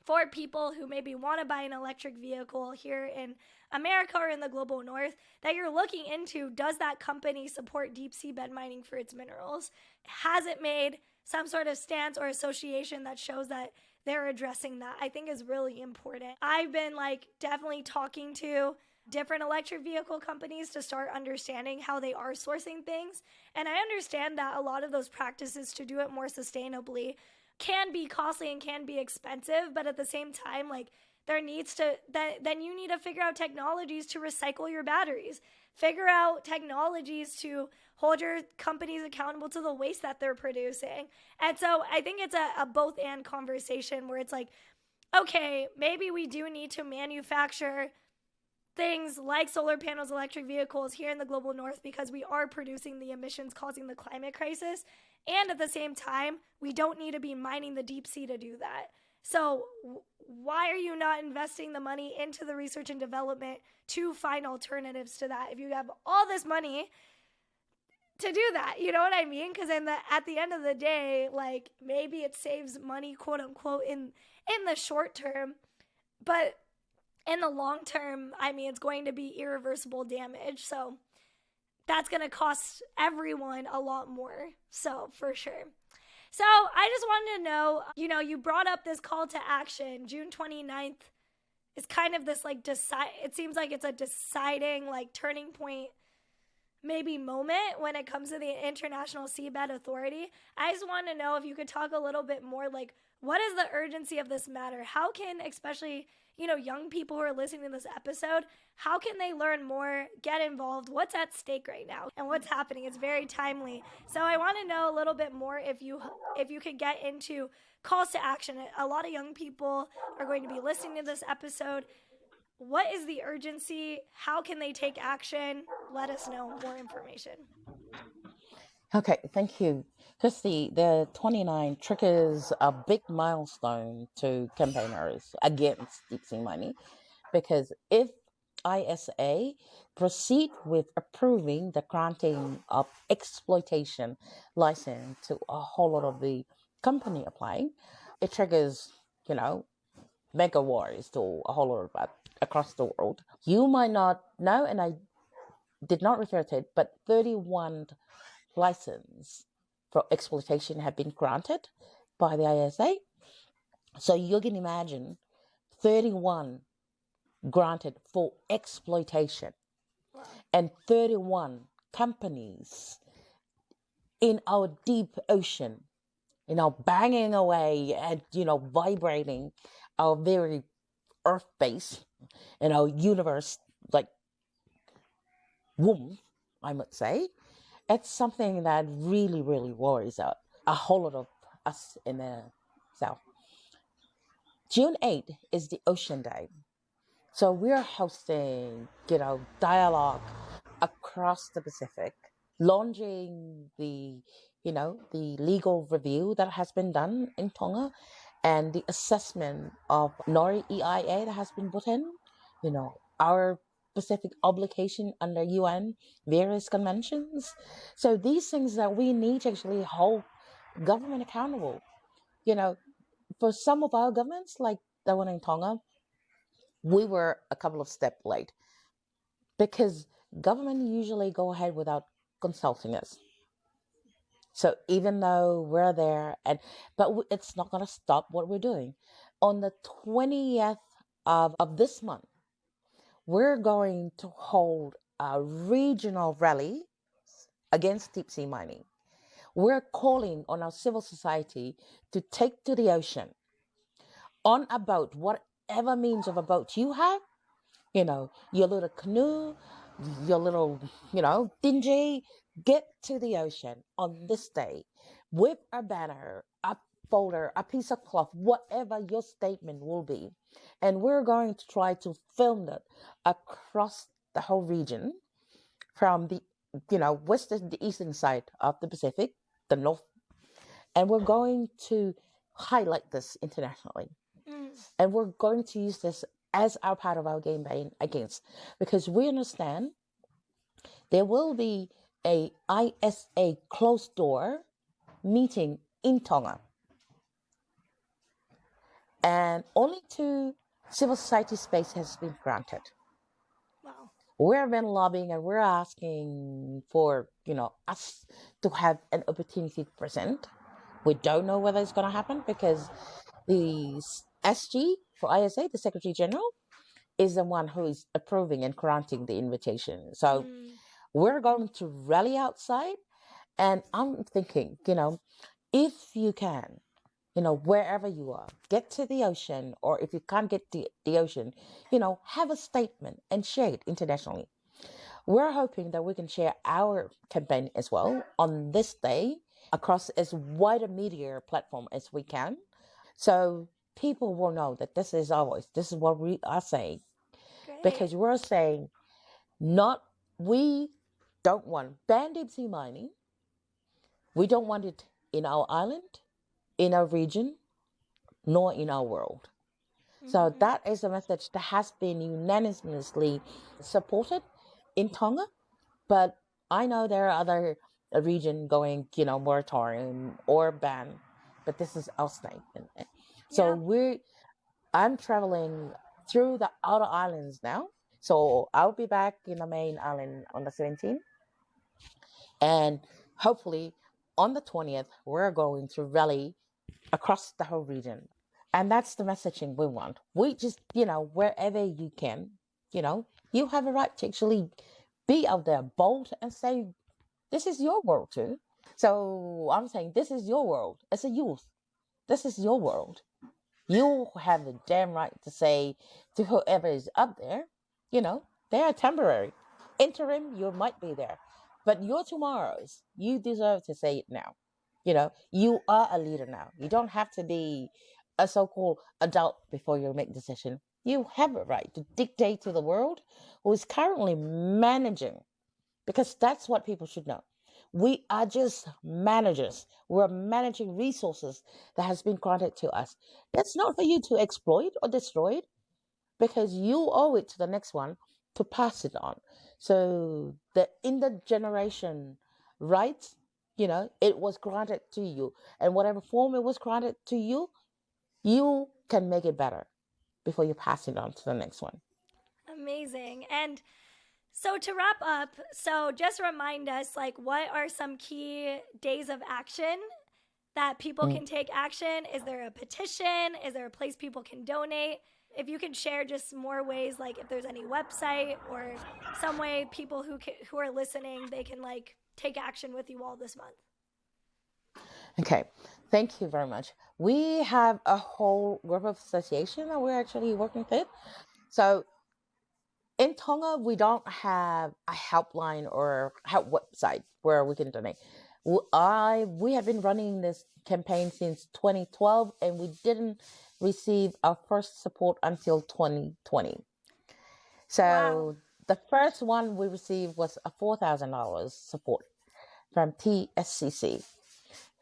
Speaker 1: for people who maybe want to buy an electric vehicle here in America or in the global north, that you're looking into, does that company support deep seabed mining for its minerals? Has it made some sort of stance or association that shows that they're addressing that? I think is really important. I've been definitely talking to different electric vehicle companies to start understanding how they are sourcing things. And I understand that a lot of those practices to do it more sustainably can be costly and can be expensive, but at the same time, then you need to figure out technologies to recycle your batteries. Figure out technologies to hold your companies accountable to the waste that they're producing. And so I think it's a both and conversation where it's like, okay, maybe we do need to manufacture things like solar panels, electric vehicles here in the global north because we are producing the emissions causing the climate crisis. And at the same time, we don't need to be mining the deep sea to do that. So, why are you not investing the money into the research and development to find alternatives to that if you have all this money to do that? You know what I mean? Because at the end of the day, like maybe it saves money, quote unquote, in the short term, but in the long term, I mean, it's going to be irreversible damage. So that's going to cost everyone a lot more. So for sure. So I just wanted to know, you brought up this call to action. June 29th is kind of this like it seems like it's a deciding like turning point maybe moment when it comes to the International Seabed Authority. I just want to know if you could talk a little bit more like what is the urgency of this matter? How can especially young people who are listening to this episode, how can they learn more, get involved? What's at stake right now and what's happening? It's very timely. So I want to know a little bit more if you could get into calls to action. A lot of young people are going to be listening to this episode. What is the urgency? How can they take action? Let us know more information.
Speaker 2: Okay, thank you. Christy, the 29 triggers a big milestone to campaigners against deep sea mining because if ISA proceed with approving the granting of exploitation license to a whole lot of the company applying, it triggers, mega wars to a whole lot of across the world. You might not know, and I did not refer to it, but 31 license for exploitation have been granted by the ISA. So you can imagine 31 granted for exploitation. Wow. And 31 companies in our deep ocean, banging away and, vibrating our very earth base in our universe, like womb, I must say. It's something that really, really worries a whole lot of us in the South. June 8th is the Ocean Day. So we're hosting, dialogue across the Pacific, launching the legal review that has been done in Tonga and the assessment of NORI EIA that has been put in, our Pacific obligation under UN, various conventions. So these things that we need to actually hold government accountable. For some of our governments, like the one in Tonga, we were a couple of steps late because government usually go ahead without consulting us. So even though we're there, but it's not going to stop what we're doing. On the 20th of this month, we're going to hold a regional rally against deep sea mining. We're calling on our civil society to take to the ocean on a boat, whatever means of a boat you have, your little canoe, your little, dinghy, get to the ocean on this day with a banner, a folder, a piece of cloth, whatever your statement will be. And we're going to try to film that across the whole region from the, western, the eastern side of the Pacific, the north. And we're going to highlight this internationally. And we're going to use this as our part of our campaign against, because we understand there will be a ISA closed door meeting in Tonga. And only 2 civil society space has been granted. Wow. We've been lobbying and we're asking for, us to have an opportunity to present. We don't know whether it's going to happen because the SG for ISA, the Secretary General, is the one who is approving and granting the invitation. So we're going to rally outside. And I'm thinking, if you can, wherever you are, get to the ocean, or if you can't get to the ocean, have a statement and share it internationally. We're hoping that we can share our campaign as well on this day across as wide a media platform as we can. So people will know that this is our voice. This is what we are saying.
Speaker 1: Great.
Speaker 2: Because we're saying not, we don't want banned deep sea mining. We don't want it in our island, in our region, nor in our world. So
Speaker 1: Mm-hmm.
Speaker 2: that is a message that has been unanimously supported in Tonga. But I know there are other region going, moratorium or ban, but this is our statement. So
Speaker 1: Yeah.
Speaker 2: I'm traveling through the outer islands now. So I'll be back in the main island on the 17th. And hopefully on the 20th, we're going to rally across the whole region. And that's the messaging we want. We just, wherever you can, you have a right to actually be out there bold and say, this is your world too. So I'm saying, this is your world. As a youth, this is your world. You have the damn right to say to whoever is up there, they are temporary. Interim, you might be there. But your tomorrows, you deserve to say it now. You are a leader now. You don't have to be a so-called adult before you make decision. You have a right to dictate to the world who is currently managing, because that's what people should know. We are just managers. We're managing resources that has been granted to us. That's not for you to exploit or destroy it, because you owe it to the next one to pass it on. So the intergeneration rights, it was granted to you. And whatever form it was granted to you, you can make it better before you pass it on to the next one.
Speaker 1: Amazing. And so to wrap up, so just remind us, like, what are some key days of action that people
Speaker 2: Mm.
Speaker 1: can take action? Is there a petition? Is there a place people can donate? If you can share just more ways, like if there's any website or some way people who are listening, they can like take action with you all this month.
Speaker 2: Okay, thank you very much. We have a whole group of association that we're actually working with. So in Tonga, we don't have a helpline or help website where we can donate. We have been running this campaign since 2012, and we didn't receive our first support until 2020.
Speaker 1: Wow.
Speaker 2: So the first one we received was a $4,000 support from TSCC,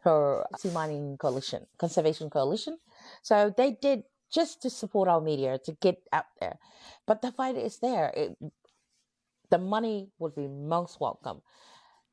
Speaker 2: for Sea Mining Coalition, Conservation Coalition. So they did just to support our media to get out there. But the fight is there. The money would be most welcome.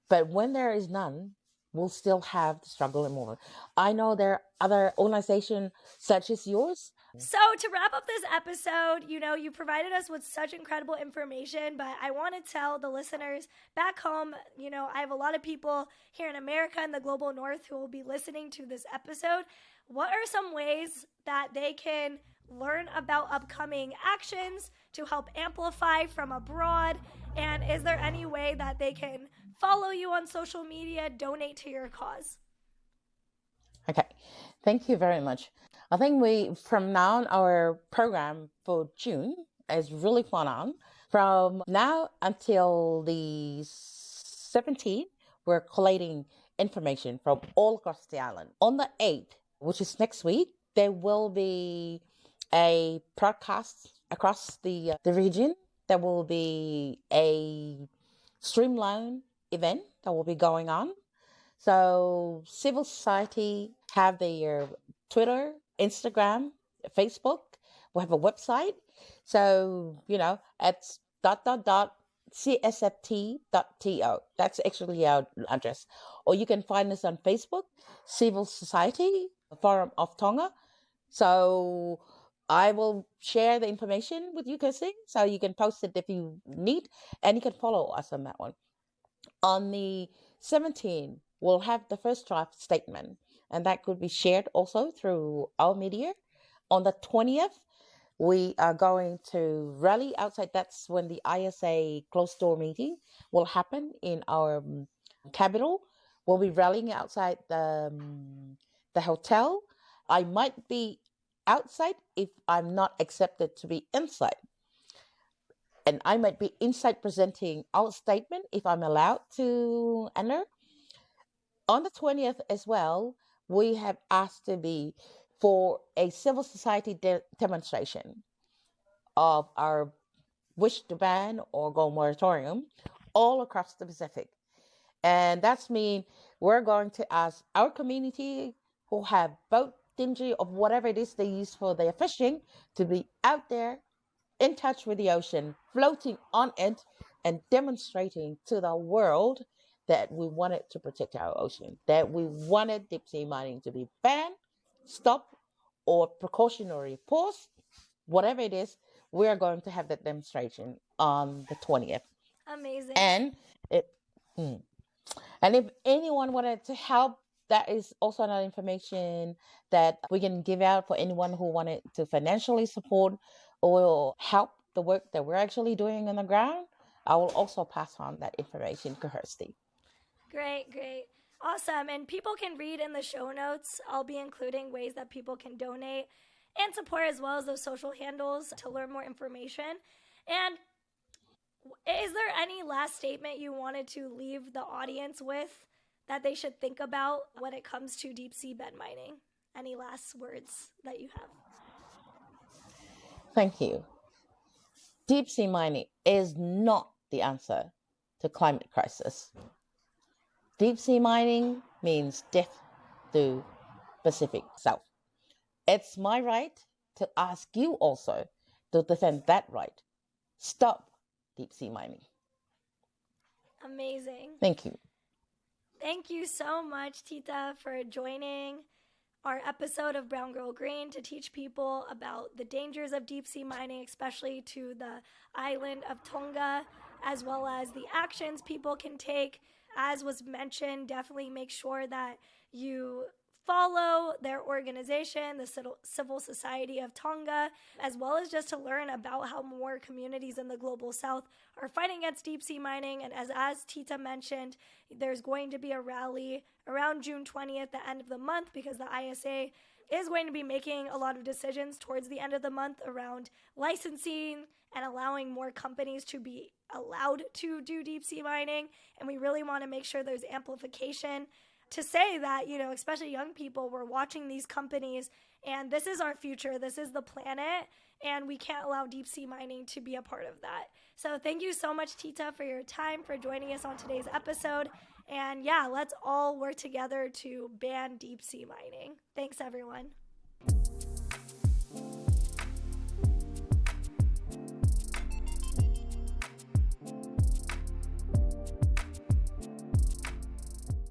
Speaker 2: But when there is none, we'll still have the struggle and movement. I know there are other organizations such as yours.
Speaker 1: So, to wrap up this episode, you provided us with such incredible information, but I want to tell the listeners back home, I have a lot of people here in America and the global north who will be listening to this episode. What are some ways that they can learn about upcoming actions to help amplify from abroad? And is there any way that they can follow you on social media, donate to your cause?
Speaker 2: Okay, thank you very much. I think from now on, our program for June is really fun on. From now until the 17th, we're collating information from all across the island. On the 8th, which is next week, there will be a broadcast across the region. There will be a streamline event that will be going on. So civil society have their Twitter, Instagram, Facebook. We have a website. So, it's csft.to. That's actually our address. Or you can find us on Facebook, Civil Society Forum of Tonga. So I will share the information with you, Kirsty, so you can post it if you need, and you can follow us on that one. On the 17th, we'll have the first draft statement, and that could be shared also through our media. On the 20th, we are going to rally outside. That's when the ISA closed door meeting will happen in our capital. We'll be rallying outside the hotel, I might be outside if I'm not accepted to be inside. And I might be inside presenting our statement if I'm allowed to enter. On the 20th as well, we have asked to be for a civil society demonstration of our wish to ban or go moratorium all across the Pacific. And that's mean we're going to ask our community who have boat dingy of whatever it is they use for their fishing to be out there in touch with the ocean, floating on it and demonstrating to the world that we wanted to protect our ocean, that we wanted deep sea mining to be banned, stopped, or precautionary pause, whatever it is, we're going to have that demonstration on the 20th.
Speaker 1: Amazing.
Speaker 2: And it, and if anyone wanted to help, that is also another information that we can give out for anyone who wanted to financially support or help the work that we're actually doing on the ground. I will also pass on that information to Kirsty.
Speaker 1: Great, great. Awesome. And people can read in the show notes. I'll be including ways that people can donate and support, as well as those social handles to learn more information. And is there any last statement you wanted to leave the audience with that they should think about when it comes to deep sea bed mining? Any last words that you have?
Speaker 2: Thank you. Deep sea mining is not the answer to climate crisis. Deep sea mining means death to Pacific South. It's my right to ask you also to defend that right. Stop deep sea mining.
Speaker 1: Amazing.
Speaker 2: Thank you.
Speaker 1: Thank you so much, Tita, for joining our episode of Brown Girl Green to teach people about the dangers of deep sea mining, especially to the island of Tonga, as well as the actions people can take. As was mentioned, definitely make sure that you follow their organization, the Civil Society of Tonga, as well as just to learn about how more communities in the global south are fighting against deep sea mining. And as Tita mentioned, there's going to be a rally around June 20th, the end of the month, because the ISA is going to be making a lot of decisions towards the end of the month around licensing and allowing more companies to be allowed to do deep sea mining. And we really want to make sure there's amplification to say that, especially young people, we're watching these companies and this is our future. This is the planet, and we can't allow deep sea mining to be a part of that. So thank you so much, Tita, for your time, for joining us on today's episode. And yeah, let's all work together to ban deep sea mining. Thanks, everyone.